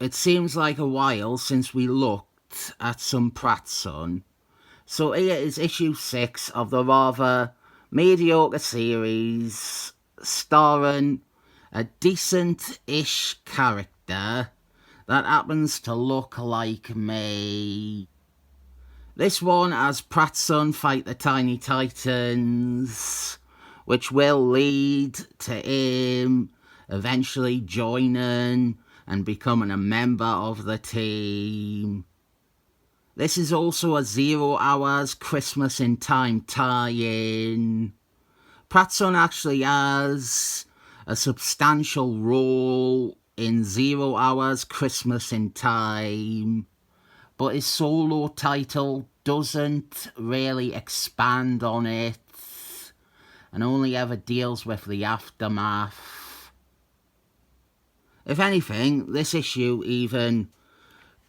It seems like a while since we looked at some Pratson. So here is issue 6 of the rather mediocre series, starring a decent-ish character that happens to look like me. This one has Pratson fight the Tiny Titans, which will lead to him eventually joining and becoming a member of the team. This is also a 0 Hours Christmas in Time tie-in. Pratson actually has a substantial role in 0 Hours Christmas in Time, but his solo title doesn't really expand on it and only ever deals with the aftermath. If anything, this issue even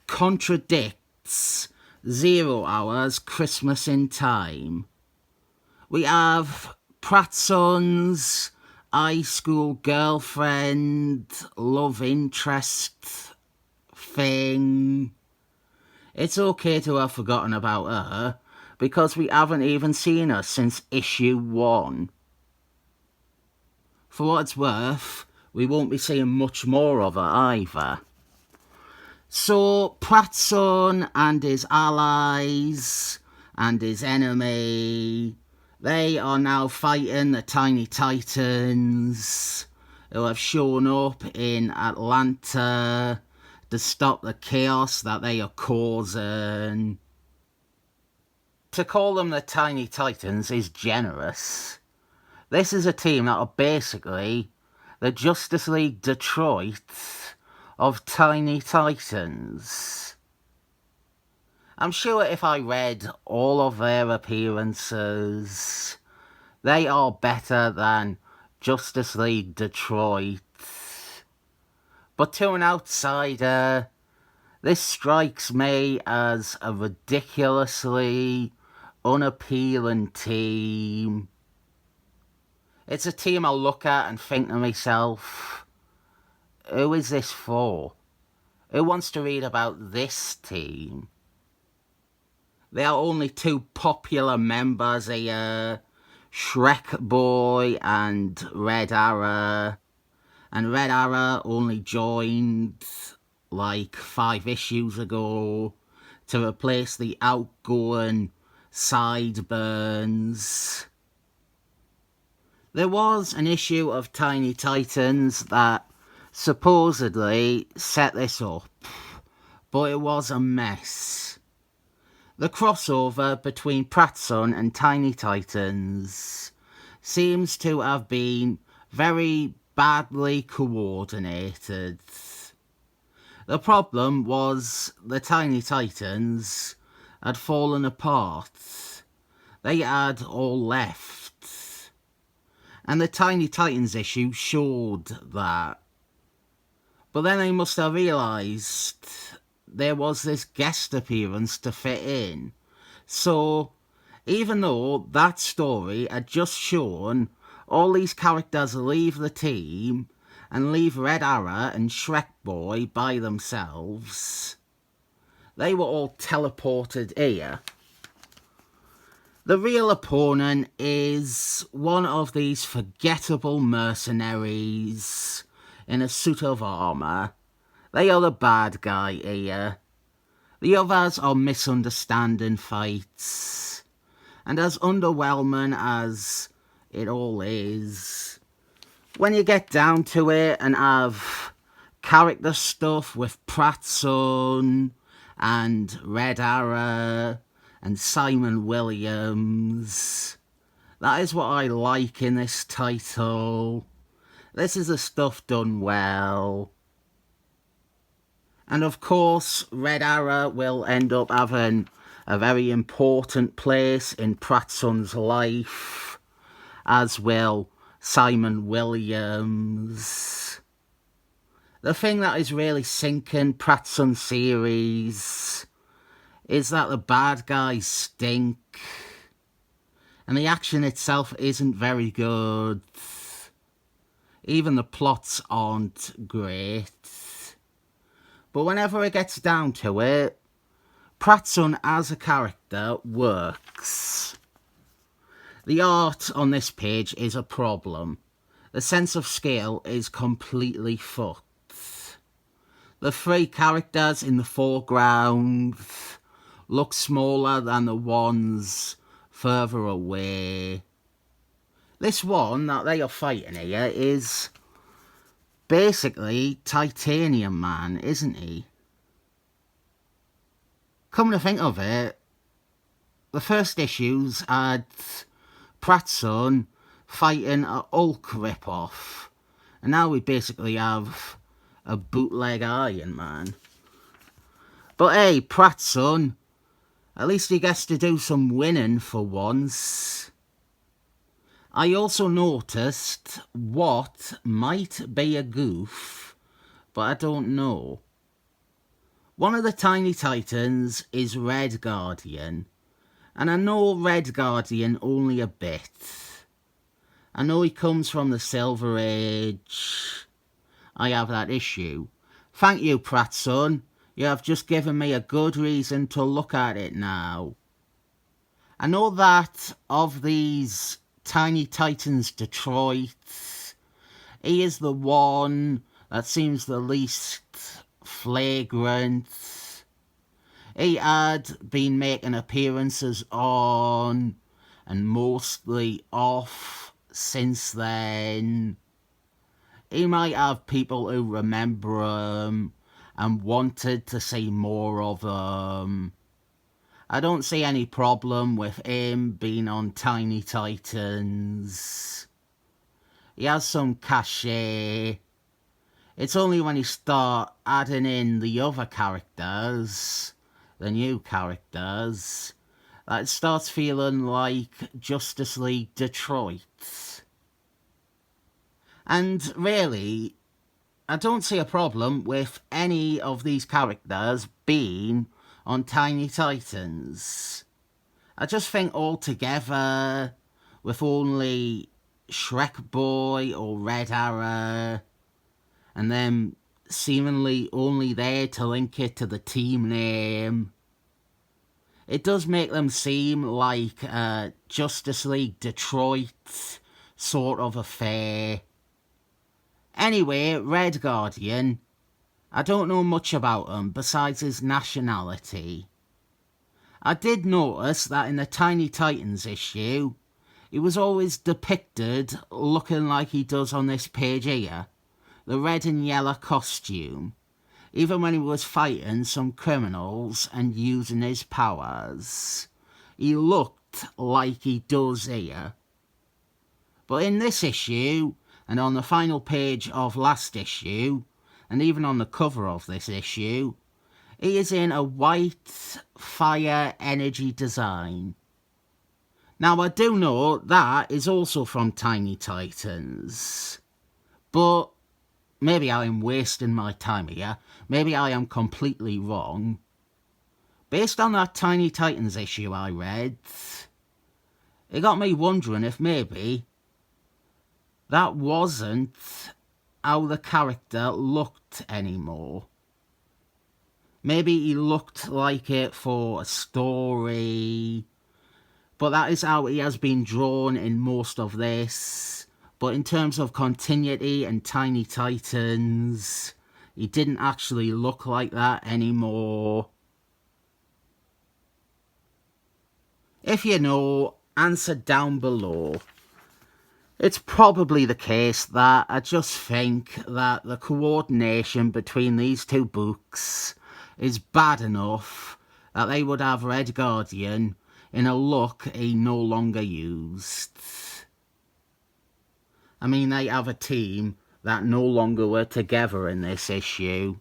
contradicts 0 Hours Christmas in Time. We have Pratson's high school girlfriend, love interest thing. It's okay to have forgotten about her, because we haven't even seen her since issue 1. For what it's worth, we won't be seeing much more of her either. So, Pratson and his allies and his enemy, they are now fighting the Tiny Titans who have shown up in Atlanta to stop the chaos that they are causing. To call them the Tiny Titans is generous. This is a team that are basically the Justice League Detroit of Tiny Titans. I'm sure if I read all of their appearances, they are better than Justice League Detroit. But to an outsider, this strikes me as a ridiculously unappealing team. It's a team I'll look at and think to myself, who is this for? Who wants to read about this team? There are only 2 popular members here, Shrek Boy and Red Arrow. And Red Arrow only joined like 5 issues ago to replace the outgoing Sideburns. There was an issue of Tiny Titans that supposedly set this up, but it was a mess. The crossover between Pratson and Tiny Titans seems to have been very badly coordinated. The problem was the Tiny Titans had fallen apart. They had all left. And the Tiny Titans issue showed that. But then they must have realised there was this guest appearance to fit in. So, even though that story had just shown all these characters leave the team and leave Red Arrow and Shrek Boy by themselves, they were all teleported here. The real opponent is one of these forgettable mercenaries in a suit of armour. They are the bad guy here. The others are misunderstanding fights. And as underwhelming as it all is, when you get down to it and have character stuff with Pratson and Red Arrow and Simon Williams, that is what I like in this title. This is the stuff done well. And of course, Red Arrow will end up having a very important place in Pratson's life, as will Simon Williams. The thing that is really sinking Pratson's series is that the bad guys stink, and the action itself isn't very good. Even the plots aren't great. But whenever it gets down to it, Prattson as a character works. The art on this page is a problem. The sense of scale is completely fucked. The three characters in the foreground look smaller than the ones further away. This one that they are fighting here is basically Titanium Man, isn't he? Come to think of it, the first issues had Prattson fighting a Hulk rip-off, and now we basically have a bootleg Iron Man. But hey, Prattson, at least he gets to do some winning for once. I also noticed what might be a goof, but I don't know. One of the Tiny Titans is Red Guardian, and I know Red Guardian only a bit. I know he comes from the Silver Age. I have that issue. Thank you, Prattson. You have just given me a good reason to look at it now. I know that of these Tiny Titans Detroit, he is the one that seems the least flagrant. He had been making appearances on and mostly off since then. He might have people who remember him and wanted to see more of him. I don't see any problem with him being on Tiny Titans. He has some cachet. It's only when you start adding in the other characters, the new characters, that it starts feeling like Justice League Detroit. And really, I don't see a problem with any of these characters being on Tiny Titans. I just think altogether, with only Shrek Boy or Red Arrow, and then seemingly only there to link it to the team name, it does make them seem like a Justice League Detroit sort of affair. Anyway, Red Guardian, I don't know much about him besides his nationality. I did notice that in the Tiny Titans issue, he was always depicted looking like he does on this page here, the red and yellow costume, even when he was fighting some criminals and using his powers. He looked like he does here. But in this issue, and on the final page of last issue, and even on the cover of this issue, he is in a white fire energy design. Now I do know that is also from Tiny Titans, but maybe I am wasting my time here, maybe I am completely wrong. Based on that Tiny Titans issue I read, it got me wondering if maybe that wasn't how the character looked anymore. Maybe he looked like it for a story, but that is how he has been drawn in most of this. But in terms of continuity and Tiny Titans, he didn't actually look like that anymore. If you know, answer down below. It's probably the case that I just think that the coordination between these two books is bad enough that they would have Red Guardian in a look he no longer used. I mean, they have a team that no longer were together in this issue.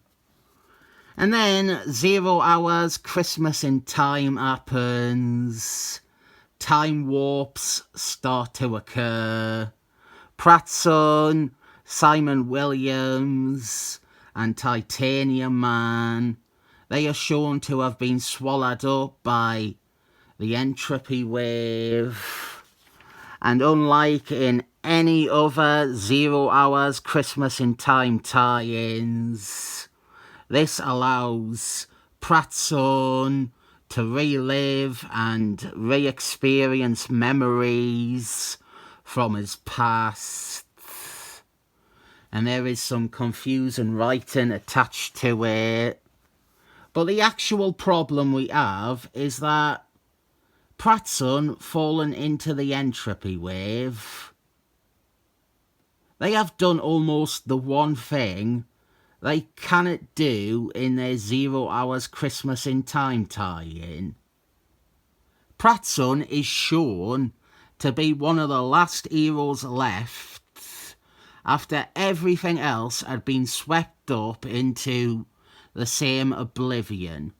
And then 0 Hours Christmas in Time happens. Time warps start to occur. Prattson, Simon Williams, and Titanium Man, they are shown to have been swallowed up by the entropy wave. And unlike in any other 0 Hours Christmas in Time tie-ins. This allows Pratt's son to relive and re-experience memories from his past. And there is some confusing writing attached to it. But the actual problem we have is that Pratt's son fallen into the entropy wave. They have done almost the one thing they cannot do in their 0 Hours Christmas in Time tie-in. Pratt's son is shown to be one of the last heroes left after everything else had been swept up into the same oblivion.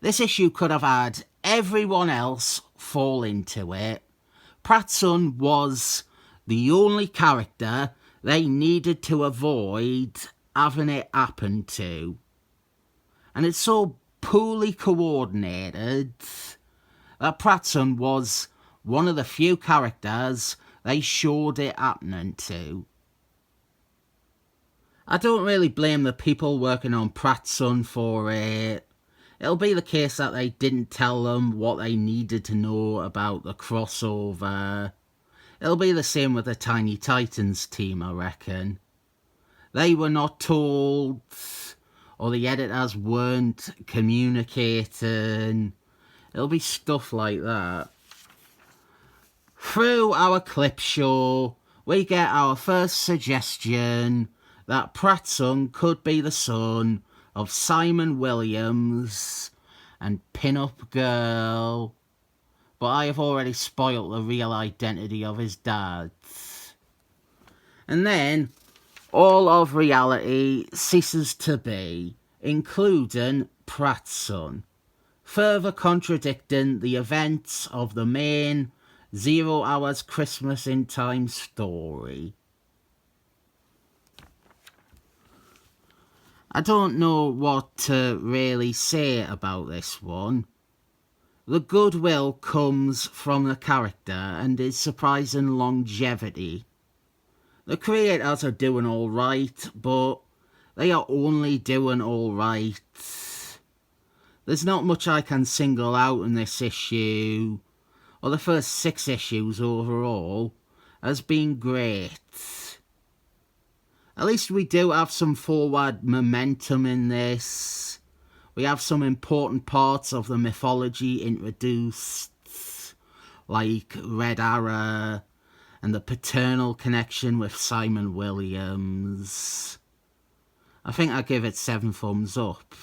This issue could have had everyone else fall into it. Pratt's son was the only character they needed to avoid having it happen to. And it's so poorly coordinated that Pratt's son was one of the few characters they showed it happening to. I don't really blame the people working on Pratt's son for it. It'll be the case that they didn't tell them what they needed to know about the crossover. It'll be the same with the Tiny Titans team, I reckon. They were not told, or the editors weren't communicating. It'll be stuff like that. Through our clip show, we get our first suggestion that Pratt's son could be the son of Simon Williams and Pin-Up Girl, but I have already spoilt the real identity of his dad. And then all of reality ceases to be, including Pratt's son, further contradicting the events of the main 0 Hours Christmas in Time story. I don't know what to really say about this one. The goodwill comes from the character and his surprising longevity. The creators are doing alright, but they are only doing alright. There's not much I can single out in this issue, or the first 6 issues overall, as being great. At least we do have some forward momentum in this. We have some important parts of the mythology introduced, like Red Arrow and the paternal connection with Simon Williams. I think I give it 7 thumbs up.